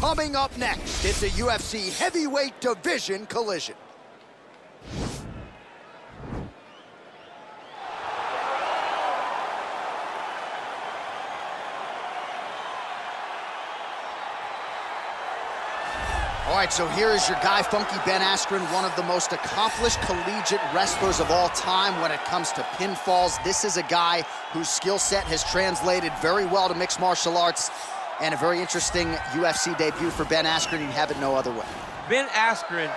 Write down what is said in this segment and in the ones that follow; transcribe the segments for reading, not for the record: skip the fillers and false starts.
Coming up next, it's a UFC heavyweight division collision. All right, so here is your guy, Funky Ben Askren, one of the most accomplished collegiate wrestlers of all time when it comes to pinfalls. This is a guy whose skill set has translated very well to mixed martial arts, and a very interesting UFC debut for Ben Askren. You'd have it no other way. Ben Askren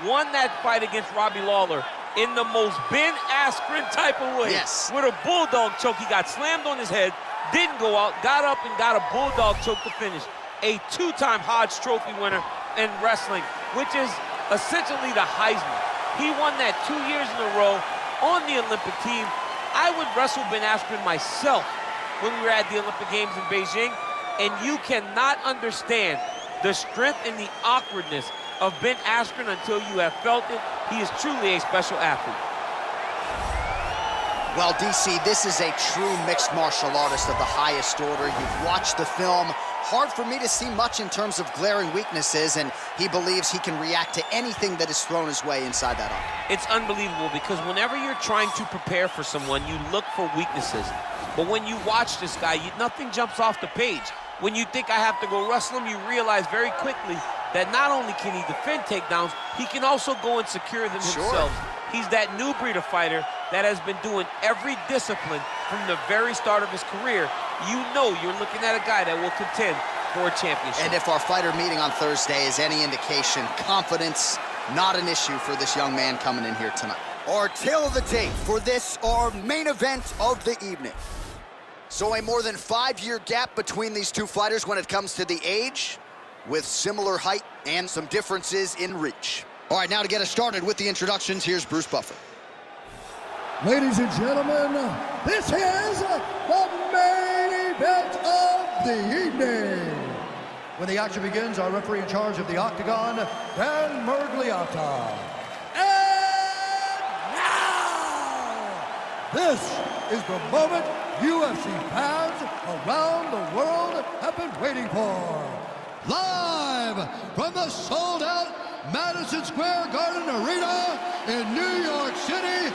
won that fight against Robbie Lawler in the most Ben Askren type of way. Yes. With a bulldog choke. He got slammed on his head, didn't go out, got up and got a bulldog choke to finish. A two-time Hodge Trophy winner in wrestling, which is essentially the Heisman. He won that 2 years in a row on the Olympic team. I would wrestle Ben Askren myself when we were at the Olympic Games in Beijing, and you cannot understand the strength and the awkwardness of Ben Askren until you have felt it. He is truly a special athlete. Well, DC, this is a true mixed martial artist of the highest order. You've watched the film. Hard for me to see much in terms of glaring weaknesses, and he believes he can react to anything that is thrown his way inside that arm. It's unbelievable because whenever you're trying to prepare for someone, you look for weaknesses. But when you watch this guy, nothing jumps off the page. When you think I have to go wrestle him, you realize very quickly that not only can he defend takedowns, he can also go and secure them himself. He's that new breed of fighter that has been doing every discipline from the very start of his career. You know you're looking at a guy that will contend for a championship. And if our fighter meeting on Thursday is any indication, confidence, not an issue for this young man coming in here tonight. Our tail of the tape for this, our main event of the evening. So a more than 5-year gap between these two fighters when it comes to the age, with similar height and some differences in reach. All right, now to get us started with the introductions, here's Bruce Buffer. Ladies and gentlemen, this is the main event of the evening. When the action begins, our referee in charge of the Octagon, Dan Mergliata. And now, this is the moment UFC fans around the world have been waiting for. Live from the sold-out Madison Square Garden Arena in New York City,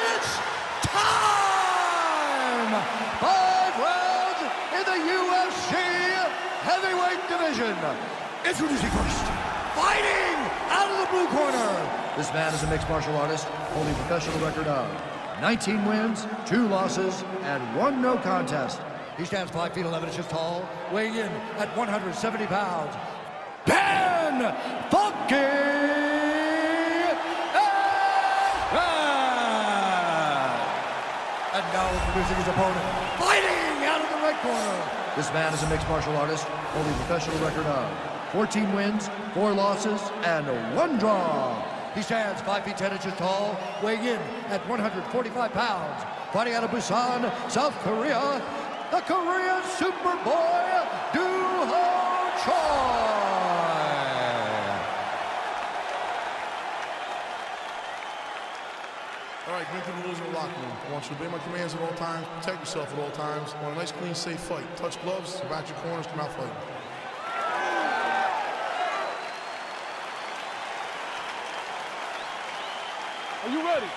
it's time! 5 rounds in the UFC heavyweight division. Introducing first, fighting out of the blue corner. This man is a mixed martial artist, holding a professional record of 19 wins, 2 losses, and 1 no contest. He stands 5 feet 11 inches tall, weighing in at 170 pounds. Ben Funky Askren! And now introducing his opponent, fighting out of the red corner. This man is a mixed martial artist, holding a professional record of 14 wins, 4 losses, and 1 draw. He stands 5 feet 10 inches tall, weighing in at 145 pounds. Fighting out of Busan, South Korea, the Korean Superboy, Doo Ho Choi. All right, get to the losing locker room. I want you to obey my commands at all times, protect yourself at all times. I want a nice, clean, safe fight. Touch gloves, back your corners, come out fighting. Are you ready?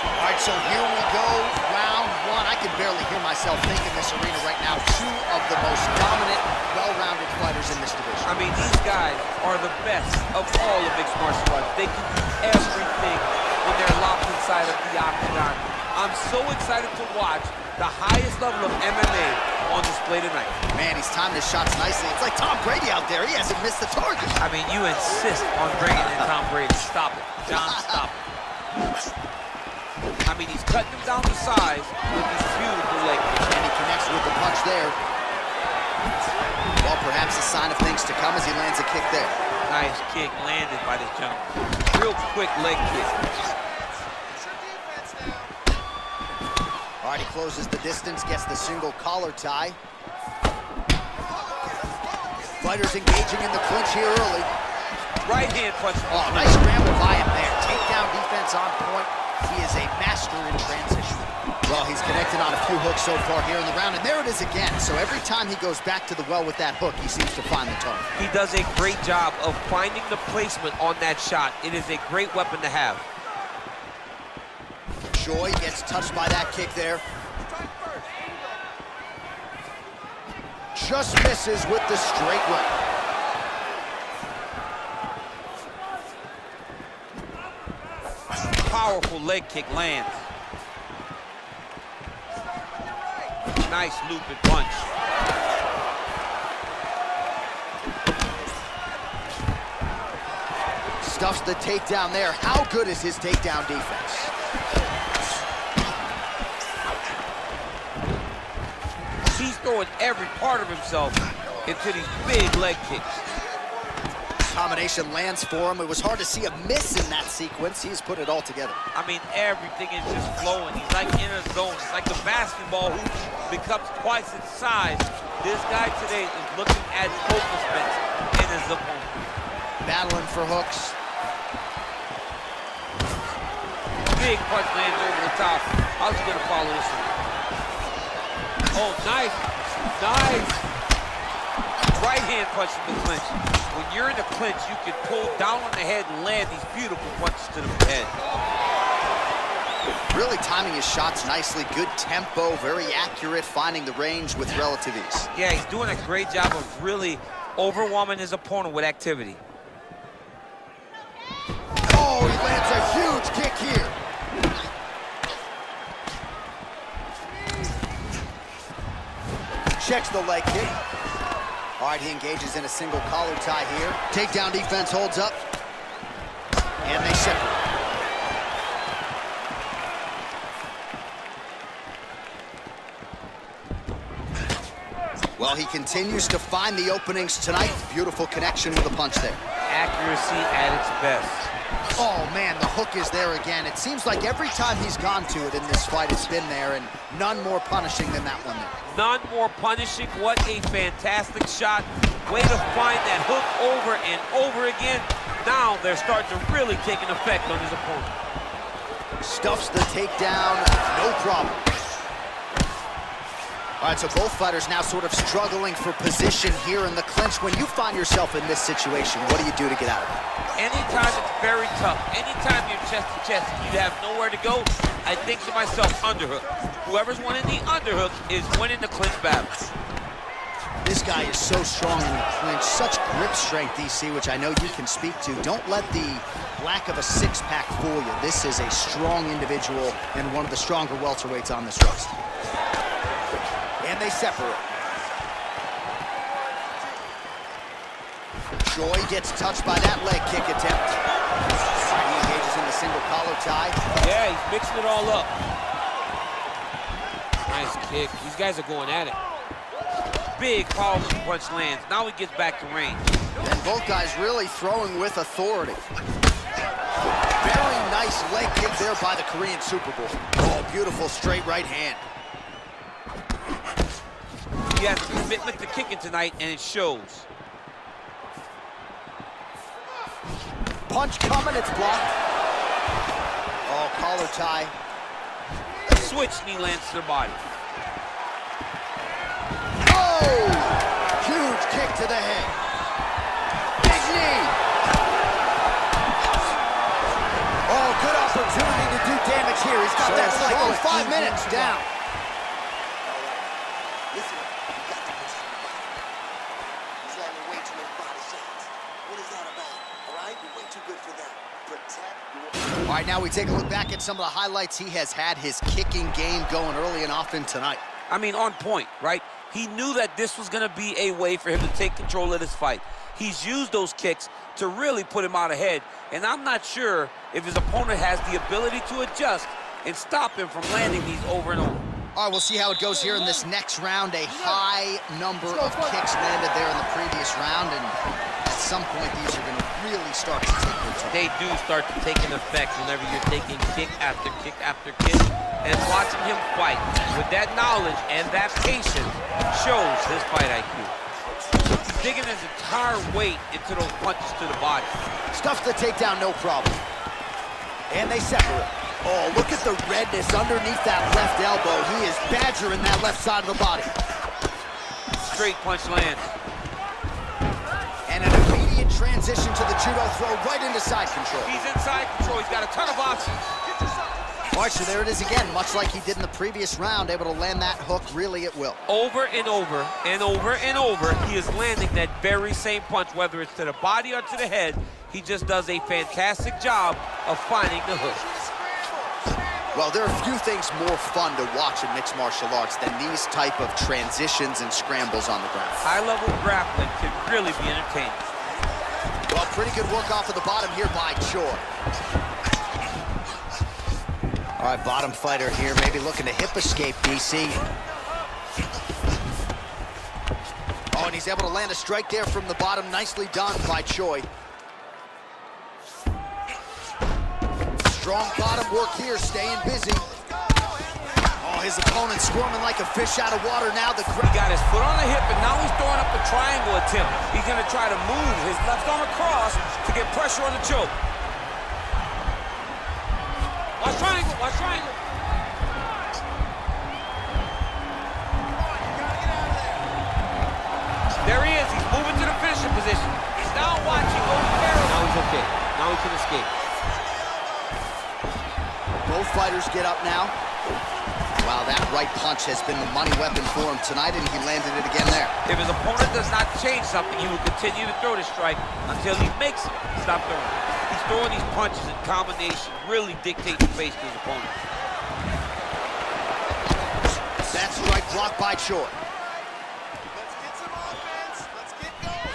All right, so here we go, round 1. I can barely hear myself think in this arena right now. 2 of the most dominant, well-rounded fighters in this division. I mean, these guys are the best of all of mixed martial arts. They can do everything when they're locked inside of the octagon. I'm so excited to watch the highest level of MMA on display tonight. Man, he's timing his shots nicely. It's like Tom Brady out there. He hasn't missed the target. I mean, you insist on bringing in Tom Brady. Stop it. John, stop it. I mean, he's cutting him down to size with these beautiful leg kicks. And he connects with the punch there. Well, perhaps a sign of things to come as he lands a kick there. Nice kick landed by this gentleman. Real quick leg kick. All right, he closes the distance, gets the single collar tie. Fighters engaging in the clinch here early. Right hand punch. Oh, nice scramble counter in transition. Well, he's connected on a few hooks so far here in the round, and there it is again. So every time he goes back to the well with that hook, he seems to find the target. He does a great job of finding the placement on that shot. It is a great weapon to have. Choi gets touched by that kick there. Just misses with the straight right. Powerful leg kick lands. Nice looping punch. Stuffs the takedown there. How good is his takedown defense? He's throwing every part of himself into these big leg kicks. Combination lands for him. It was hard to see a miss in that sequence. He's put it all together. I mean, everything is just flowing. He's like in a zone. It's like the basketball hoop becomes twice its size. This guy today is looking at hopelessness in his opponent. Battling for hooks. Big punch lands over the top. How's he gonna follow this one? Oh, nice, nice. Right hand punch in the clinch. When you're in the clinch, you can pull down on the head and land these beautiful punches to the head. Really timing his shots nicely. Good tempo, very accurate, finding the range with relative ease. Yeah, he's doing a great job of really overwhelming his opponent with activity. Oh, he lands a huge kick here. Checks the leg kick. All right, he engages in a single collar tie here. Takedown defense holds up. And they separate. Well, he continues to find the openings tonight. Beautiful connection with the punch there. Accuracy at its best. Oh, man, the hook is there again. It seems like every time he's gone to it in this fight, it's been there, and none more punishing than that one there. None more punishing. What a fantastic shot. Way to find that hook over and over again. Now they're starting to really take an effect on his opponent. Stuffs the takedown, no problem. All right, so both fighters now sort of struggling for position here in the clinch. When you find yourself in this situation, what do you do to get out of it? Anytime it's very tough, anytime you're chest to chest and you have nowhere to go, I think to myself, underhook. Whoever's winning the underhook is winning the clinch battle. This guy is so strong in the clinch, such grip strength, DC, which I know you can speak to. Don't let the lack of a six-pack fool you. This is a strong individual and one of the stronger welterweights on this roster. And they separate. Choi gets touched by that leg kick attempt. He engages in the single collar tie. Yeah, he's mixing it all up. Nice kick. These guys are going at it. Big, powerful punch lands. Now he gets back to range. And both guys really throwing with authority. Very nice leg kick there by the Korean Super Bowl. Oh, beautiful straight right hand. He has a commitment to kicking tonight, and it shows. Punch coming, it's blocked. Oh, collar tie. Switch knee lands to the body. Oh! Huge kick to the head. Big knee. Oh, good opportunity to do damage here. He's got that for like 5 minutes down. All right, now we take a look back at some of the highlights. He has had his kicking game going early and often tonight. I mean, on point, right? He knew that this was going to be a way for him to take control of this fight. He's used those kicks to really put him out ahead, and I'm not sure if his opponent has the ability to adjust and stop him from landing these over and over. All right, we'll see how it goes here in this next round. A high number of kicks landed there in the previous round, and at some point, these are going to really start to take their toll. They do start to take an effect whenever you're taking kick after kick after kick, and watching him fight with that knowledge and that patience shows his fight IQ. He's digging his entire weight into those punches to the body. Stuffs the takedown, no problem. And they separate. Oh, look at the redness underneath that left elbow. He is badgering that left side of the body. Straight punch lands. And an immediate transition to the judo throw right into side control. He's in side control. He's got a ton of options. All right, so there it is again, much like he did in the previous round, able to land that hook really at will. Over and over and over and over, he is landing that very same punch, whether it's to the body or to the head. He just does a fantastic job of finding the hook. Well, there are few things more fun to watch in mixed martial arts than these type of transitions and scrambles on the ground. High-level grappling can really be entertaining. Well, pretty good work off of the bottom here by Choi. All right, bottom fighter here, maybe looking to hip escape, DC. Oh, and he's able to land a strike there from the bottom. Nicely done by Choi. Strong bottom work here, staying busy. Oh, his opponent squirming like a fish out of water now. He got his foot on the hip, and now he's throwing up the triangle attempt. He's going to try to move his left arm across to get pressure on the choke. Watch triangle, watch triangle. There he is, he's moving to the finishing position. He's now watching over there. Now he's okay, now he can escape. Both fighters get up now. Wow, that right punch has been the money weapon for him tonight, and he landed it again there. If his opponent does not change something, he will continue to throw the strike until he makes it stop throwing. He's throwing these punches in combination, really dictate the pace to his opponent. That strike blocked by Choi.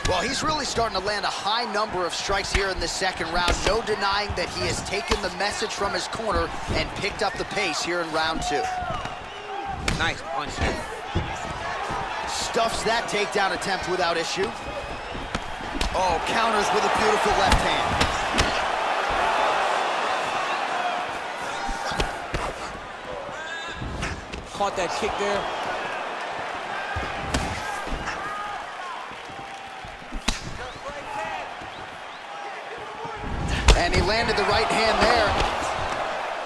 Well, he's really starting to land a high number of strikes here in the second round. No denying that he has taken the message from his corner and picked up the pace here in round two. Nice punch here. Stuffs that takedown attempt without issue. Oh, counters with a beautiful left hand. Caught that kick there. And he landed the right hand there.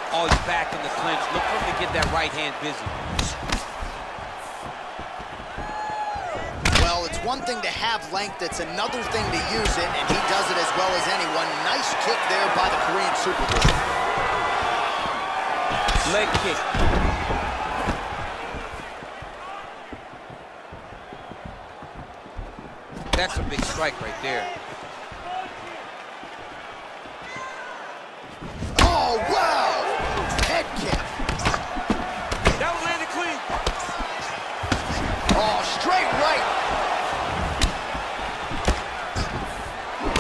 Oh, he's back in the clinch. Look for him to get that right hand busy. Well, it's one thing to have length, it's another thing to use it, and he does it as well as anyone. Nice kick there by the Korean Superboy. Leg kick. That's a big strike right there. Oh, wow! Head kick. That was landed clean. Oh, straight right.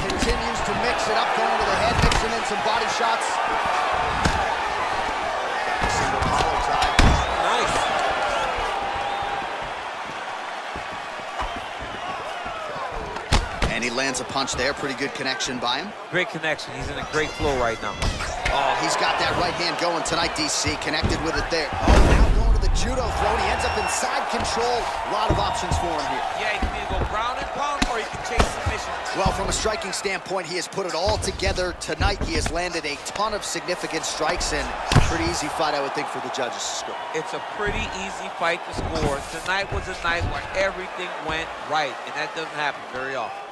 Continues to mix it up, going to the head, mixing in some body shots. Single collar tie. Nice. And he lands a punch there. Pretty good connection by him. Great connection. He's in a great flow right now. Oh, he's got that right hand going tonight, DC. Connected with it there. Oh, now going to the judo throw. He ends up in side control. A lot of options for him here. Yeah, he can either go ground and pound or he can chase submission. Well, from a striking standpoint, he has put it all together. Tonight, he has landed a ton of significant strikes, and pretty easy fight, I would think, for the judges to score. It's a pretty easy fight to score. Tonight was a night where everything went right, and that doesn't happen very often.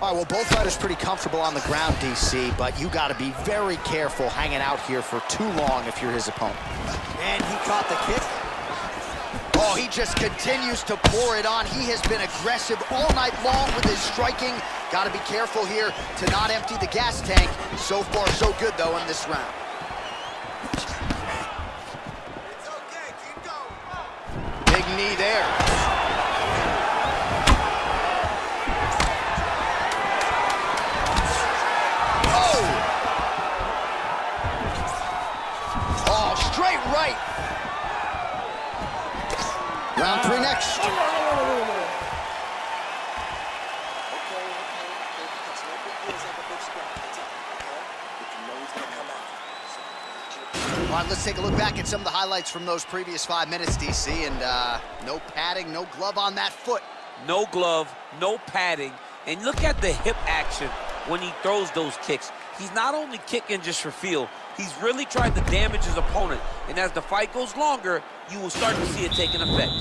All right, well, both fighters pretty comfortable on the ground, DC, but you got to be very careful hanging out here for too long if you're his opponent. And he caught the kick. Oh, he just continues to pour it on. He has been aggressive all night long with his striking. Got to be careful here to not empty the gas tank. So far, so good, though, in this round. It's okay, keep going. Big knee there. Right. Round three next. All right, let's take a look back at some of the highlights from those previous 5 minutes, DC, and no padding, no glove on that foot. No glove, no padding, and look at the hip action when he throws those kicks. He's not only kicking just for feel, he's really trying to damage his opponent. And as the fight goes longer, you will start to see it taking effect.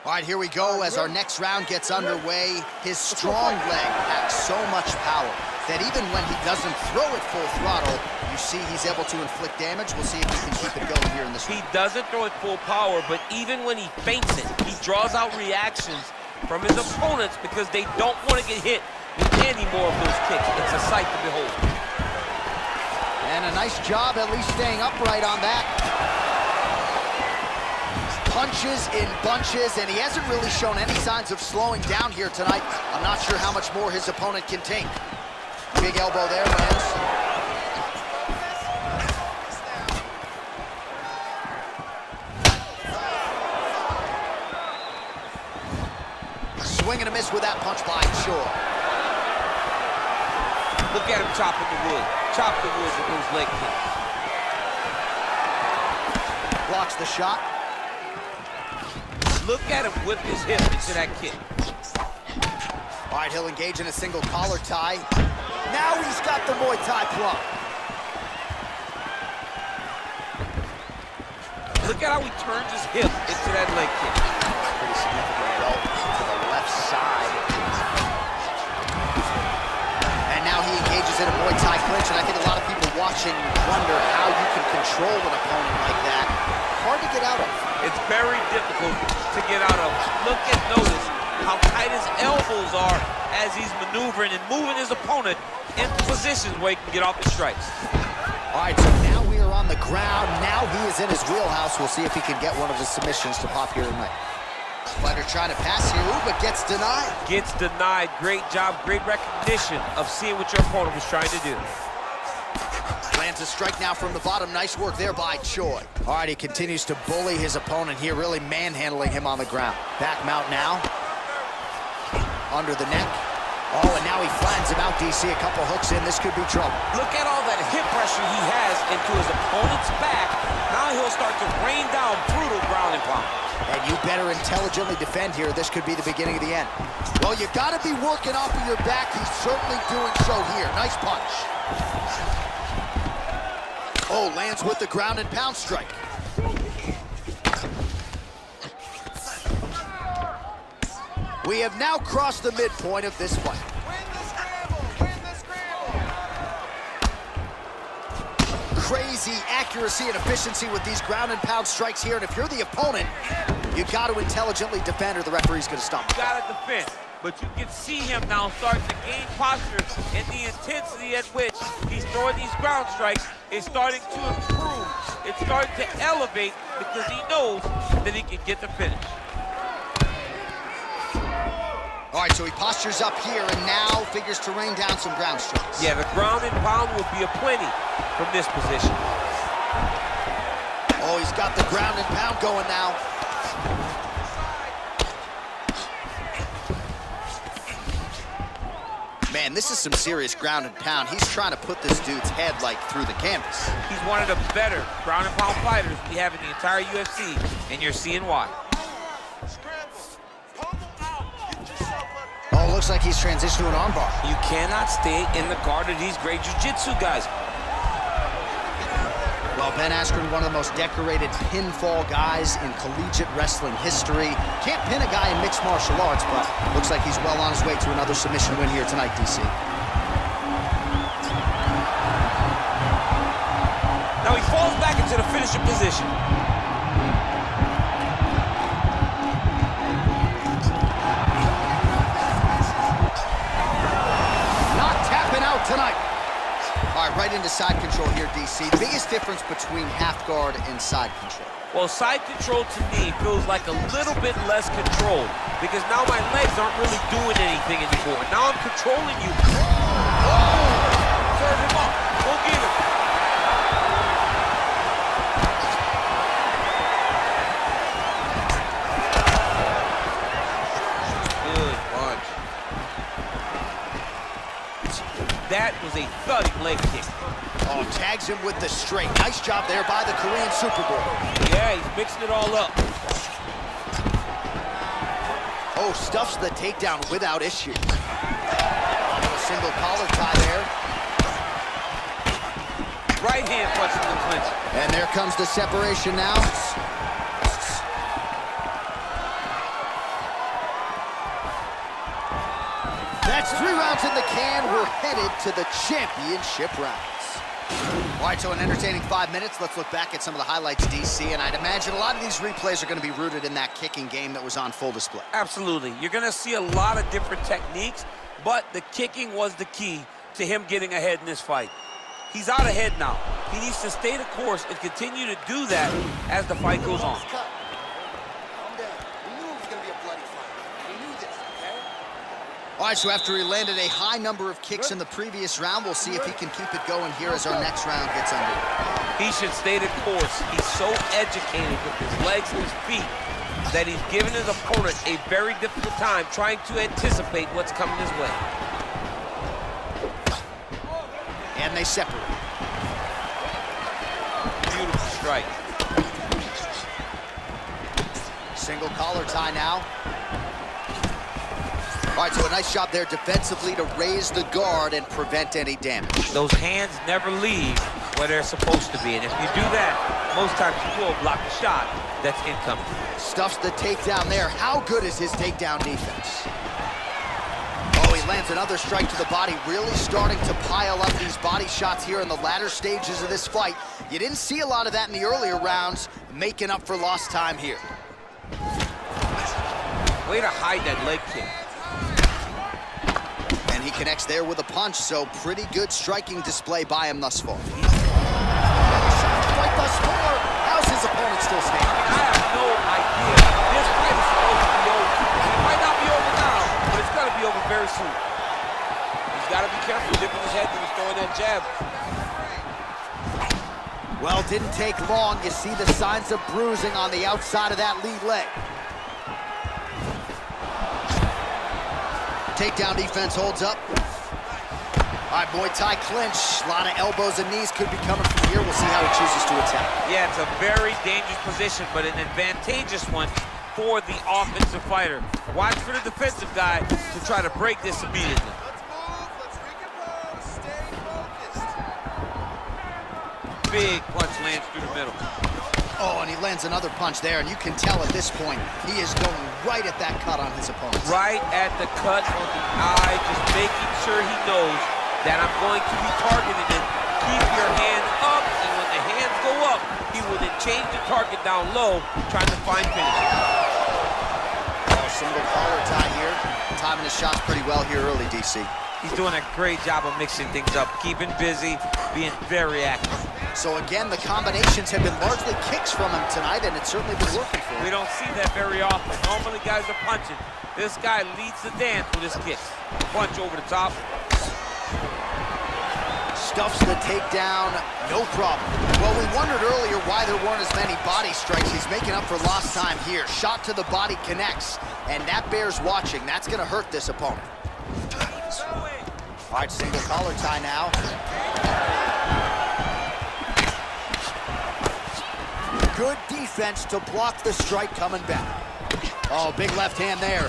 All right, here we go as our next round gets underway. His strong leg packs so much power that even when he doesn't throw it full throttle, you see he's able to inflict damage. We'll see if he can keep it going here in this round. He doesn't throw it full power, but even when he feints it, he draws out reactions from his opponents because they don't want to get hit with any more of those kicks. It's a sight to behold. And a nice job at least staying upright on that. Punches in bunches, and he hasn't really shown any signs of slowing down here tonight. I'm not sure how much more his opponent can take. Big elbow there, lands. Swing and a miss with that punch by Choi. Look at him chopping the wood. Chop the wood with those leg kicks. Blocks the shot. Look at him whip his hip into that kick. All right, he'll engage in a single collar tie. Now he's got the Muay Thai plum. Look at how he turns his hip into that leg kick. Pretty significant belt to the left side. And now he engages in a Muay Thai clinch, and I think a lot of people watching wonder how you can control an opponent like that. Hard to get out of. It's very difficult to get out of. Look and notice how tight his elbows are as he's maneuvering and moving his opponent into positions where he can get off the strikes. All right, so now we are on the ground. Now he is in his wheelhouse. We'll see if he can get one of his submissions to pop here tonight. Fighter trying to pass here, but gets denied. Gets denied. Great job, great recognition of seeing what your opponent was trying to do. Lands a strike now from the bottom. Nice work there by Choi. All right, he continues to bully his opponent here, really manhandling him on the ground. Back mount now. Under the neck. Oh, and now he flattens him out, DC. A couple hooks in. This could be trouble. Look at all that hip pressure he has into his opponent's back. Now he'll start to rain down brutal ground and pound. And you better intelligently defend here. This could be the beginning of the end. Well, you got to be working off of your back. He's certainly doing so here. Nice punch. Oh, lands with the ground and pound strike. We have now crossed the midpoint of this fight. Win the scramble! Crazy accuracy and efficiency with these ground and pound strikes here. And if you're the opponent, you got to intelligently defend or the referee's going to stop. You got to defend. But you can see him now starting to gain posture, and the intensity at which he's throwing these ground strikes is starting to improve. It's starting to elevate because he knows that he can get the finish. All right, so he postures up here and now figures to rain down some ground strikes. Yeah, the ground and pound will be aplenty from this position. Oh, he's got the ground and pound going now. Man, this is some serious ground and pound. He's trying to put this dude's head, like, through the canvas. He's one of the better ground and pound fighters we have in the entire UFC, and you're seeing why. Oh, looks like he's transitioned to an armbar. You cannot stay in the guard of these great jiu-jitsu guys. Well, Ben Askren, one of the most decorated pinfall guys in collegiate wrestling history. Can't pin a guy in mixed martial arts, but looks like he's well on his way to another submission win here tonight, DC. Now he falls back into the finishing position. Not tapping out tonight. All right, right into side control here, DC. Biggest difference between half guard and side control. Well, side control to me feels like a little bit less controlled because now my legs aren't really doing anything anymore. Now I'm controlling you. Oh! Serve him up. Go get him. Good punch. That was a thudding leg kick. Oh, tags him with the straight. Nice job there by the Korean Super Bowl. Yeah, he's mixing it all up. Oh, stuffs the takedown without issue. A single collar tie there. Here comes the separation now. That's 3 rounds in the can. We're headed to the championship rounds. All right, so an entertaining 5 minutes. Let's look back at some of the highlights, DC, and I'd imagine a lot of these replays are going to be rooted in that kicking game that was on full display. Absolutely. You're going to see a lot of different techniques, but the kicking was the key to him getting ahead in this fight. He's out ahead now. He needs to stay the course and continue to do that as the fight goes on. All right, so after he landed a high number of kicks in the previous round, we'll see if he can keep it going here as our next round gets underway. He should stay the course. He's so educated with his legs and his feet that he's given his opponent a very difficult time trying to anticipate what's coming his way. And they separate. Beautiful strike. Single collar tie now. All right, so a nice job there defensively to raise the guard and prevent any damage. Those hands never leave where they're supposed to be, and if you do that, most times you will block the shot that's incoming. Stuffs the takedown there. How good is his takedown defense? Oh, he lands another strike to the body, really starting to pile up these body shots here in the latter stages of this fight. You didn't see a lot of that in the earlier rounds, making up for lost time here. Way to hide that leg kick. And he connects there with a punch, so pretty good striking display by him thus far. Fight thus far. How's his opponent still standing? I have no idea. This fight is supposed to be over. It might not be over now, but it's got to be over very soon. He's got to be careful dipping his head when he's throwing that jab. Well, didn't take long. You see the signs of bruising on the outside of that lead leg. Takedown defense holds up. All right, Muay Thai clinch. A lot of elbows and knees could be coming from here. We'll see how he chooses to attack. Yeah, it's a very dangerous position, but an advantageous one for the offensive fighter. Watch for the defensive guy to try to break this immediately. Let's move. Let's recompose. Stay focused. Big punch lands through the middle. Oh, and he lands another punch there, and you can tell at this point he is going right at that cut on his opponent. Right at the cut on the eye, just making sure he knows that I'm going to be targeting it. Keep your hands up, and when the hands go up, he will then change the target down low, trying to find finishes. Oh, single collar tie here. Timing his shots pretty well here early, DC. He's doing a great job of mixing things up, keeping busy, being very active. So again, the combinations have been largely kicks from him tonight, and it's certainly been working for him. We don't see that very often. Normally guys are punching. This guy leads the dance with his kicks. Punch over the top. Stuffs the takedown, no problem. Well, we wondered earlier why there weren't as many body strikes. He's making up for lost time here. Shot to the body connects, and that bears watching. That's going to hurt this opponent. All right, single collar tie now. Good defense to block the strike coming back. Oh, big left hand there.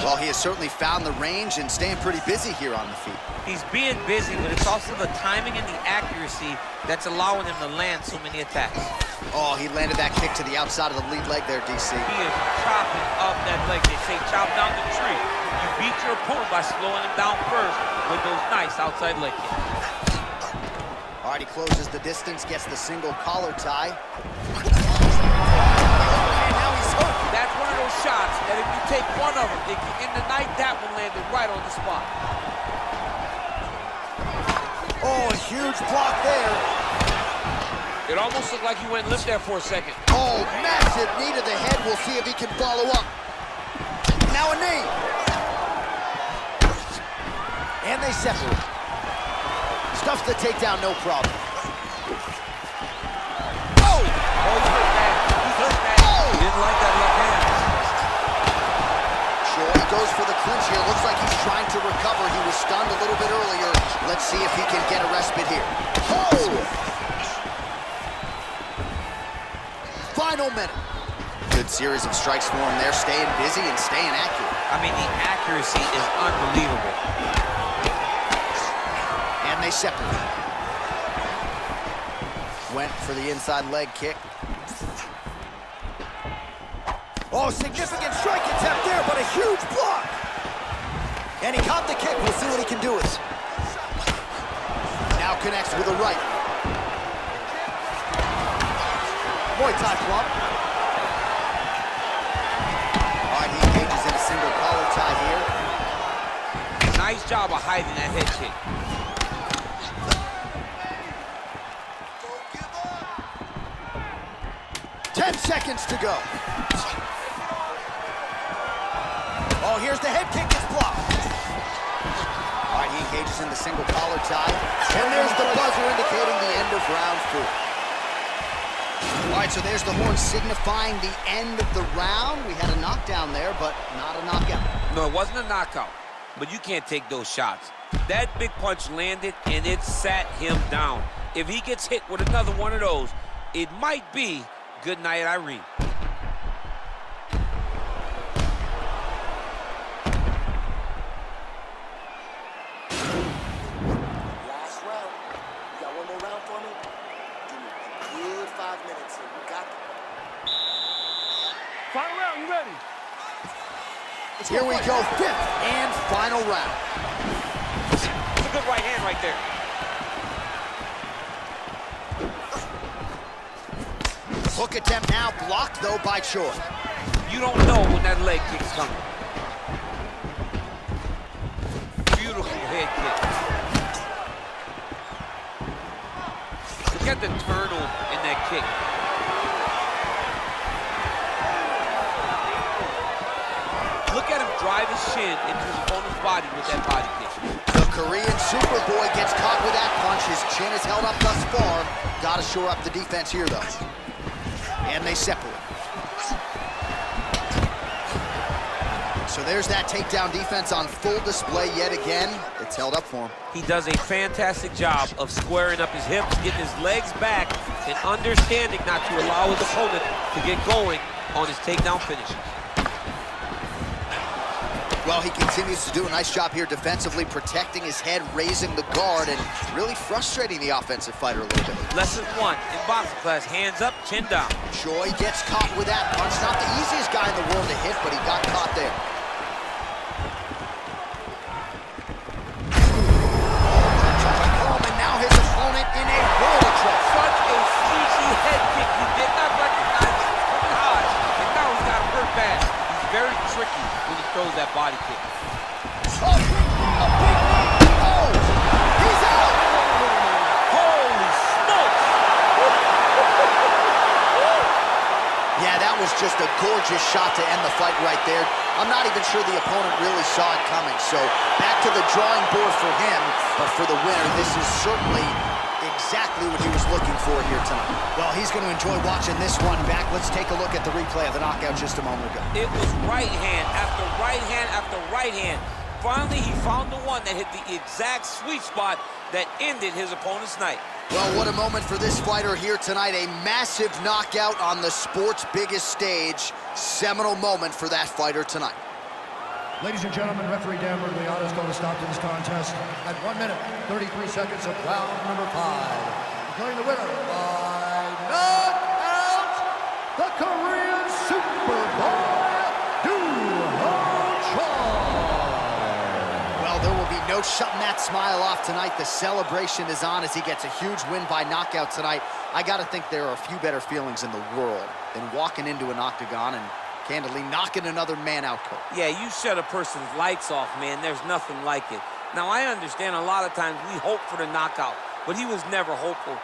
Well, he has certainly found the range and staying pretty busy here on the feet. He's being busy, but it's also the timing and the accuracy that's allowing him to land so many attacks. Oh, he landed that kick to the outside of the lead leg there, DC. He is chopping up that leg. They say chop down the tree. You beat your opponent by slowing him down first with those nice outside leg kicks. All right, he closes the distance, gets the single collar tie. And now he's hooked. That's one of those shots that if you take one of them, if you end the night, that one landed right on the spot. Oh, a huge block there. It almost looked like he went limp there for a second. Oh, massive knee to the head. We'll see if he can follow up. Now a knee. And they separate. Stuffs the takedown, no problem. Oh! Oh, he's hurt bad. He's hurt bad. Oh! He didn't like that left hand. Choi goes for the clinch here. Looks like he's trying to recover. He was stunned a little bit earlier. Let's see if he can get a respite here. Oh! Final minute. Good series of strikes for him there, staying busy and staying accurate. I mean, the accuracy is unbelievable. And they separate. went for the inside leg kick. Oh, significant strike attempt there, but a huge block. And he caught the kick. We'll see what he can do with it. Now connects with a right. Muay Thai club. All right, he engages in a single collar tie here. Nice job of hiding that head kick. Ten seconds to go. Oh, here's the head kick. It's blocked. All right, he engages in the single collar tie. And there's the buzzer indicating the end of round 4. All right, so there's the horn signifying the end of the round. We had a knockdown there, but not a knockout. No, it wasn't a knockout, but you can't take those shots. That big punch landed, and it sat him down. If he gets hit with another one of those, it might be good night, Irene. Last round. You got one more round for me? Give me a good 5 minutes here. You got it. Final round, you ready? Here we go, 5th and final round. It's a good right hand right there. Hook attempt now blocked, though, by Choi. You don't know when that leg kick's coming. Beautiful head kick. Look at the turtle in that kick. Look at him drive his shin into his opponent's body with that body kick. The Korean Superboy gets caught with that punch. His chin is held up thus far. Got to shore up the defense here, though. And they separate. So there's that takedown defense on full display yet again. It's held up for him. He does a fantastic job of squaring up his hips, getting his legs back, and understanding not to allow his opponent to get going on his takedown finishes. Well, he continues to do a nice job here defensively, protecting his head, raising the guard, and really frustrating the offensive fighter a little bit. Lesson 1 in boxing class, hands up, chin down. Choi gets caught with that punch. Not the easiest guy in the world to hit, but he got caught there. And now his opponent in a world of trouble. Such a sneaky head kick. He did not recognize it coming hard, and now he's got him hurt bad. He's very tricky when he throws that body kick. Oh, a big knee. Oh, he's out. Holy smokes! Yeah, that was just a gorgeous shot to end the fight right there. I'm not even sure the opponent really saw it coming. So back to the drawing board for him, but for the winner, this is certainly exactly what he was looking for here tonight. Well, he's going to enjoy watching this one back. Let's take a look at the replay of the knockout just a moment ago. It was right hand after right hand after right hand. Finally, he found the one that hit the exact sweet spot that ended his opponent's night. Well, what a moment for this fighter here tonight. A massive knockout on the sport's biggest stage. Seminal moment for that fighter tonight. Ladies and gentlemen, referee Dan Bergliano is going to stop to this contest at 1 minute, 33 seconds of round number 5. Declaring the winner by knockout, the Korean Superboy, Doo Ho Choi. Well, there will be no shutting that smile off tonight. The celebration is on as he gets a huge win by knockout tonight. I got to think there are a few better feelings in the world than walking into an octagon and candidly knocking another man out cold. Yeah, you shut a person's lights off, man. There's nothing like it. Now, I understand a lot of times we hope for the knockout, but he was never hopeful.